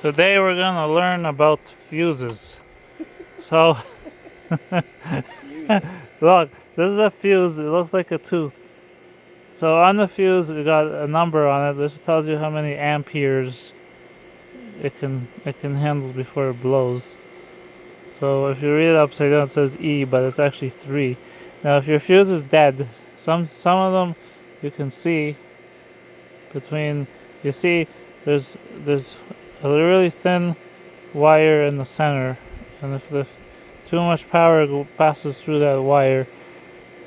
Today we're gonna learn about fuses. So, look, this is a fuse. It looks like a tooth. So on the fuse, you got a number on it. This tells you how many amperes it can handle before it blows. So if you read it upside down, it says E, but it's actually 3. Now, if your fuse is dead, some of them you can see between. You see, there's a really thin wire in the center, and if too much power passes through that wire,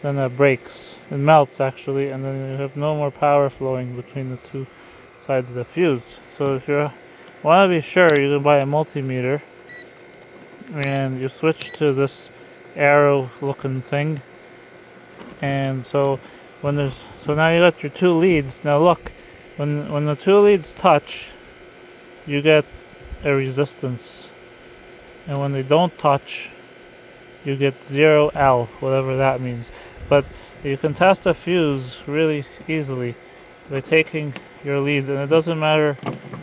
then it breaks. It melts actually, and then you have no more power flowing between the two sides of the fuse. So if you want to be sure, you can buy a multimeter, and you switch to this arrow-looking thing. And so now you got your two leads. Now look, when the two leads touch, you get a resistance, and when they don't touch, you get 0L, whatever that means. But you can test a fuse really easily by taking your leads, and it doesn't matter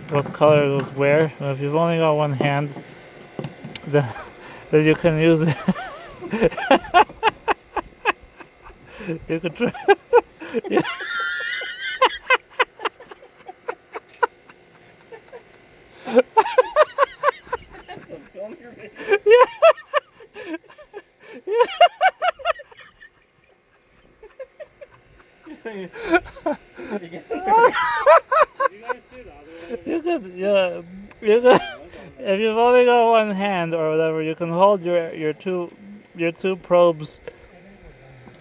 what color goes where. And if you've only got one hand, then you can use it. You could try. Yeah. You could, yeah, you could. If you've only got one hand or whatever, you can hold your two probes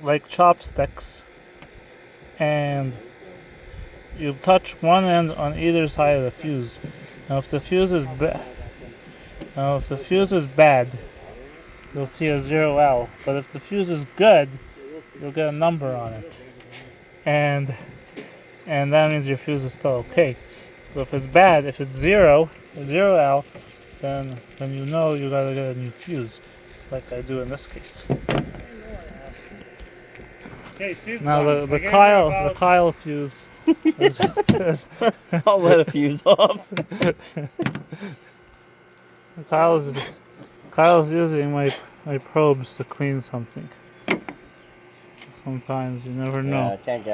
like chopsticks, and you touch one end on either side of the fuse. Now, if the fuse is bad, you'll see a 0L. But if the fuse is good, you'll get a number on it, and that means your fuse is still okay. So if it's bad, if it's 0L, then you know you gotta get a new fuse, like I do in this case. Okay, now the Kyle fuse. I'll let a fuse off. Kyle's using my probes to clean something. Sometimes you never know. Yeah, I can't get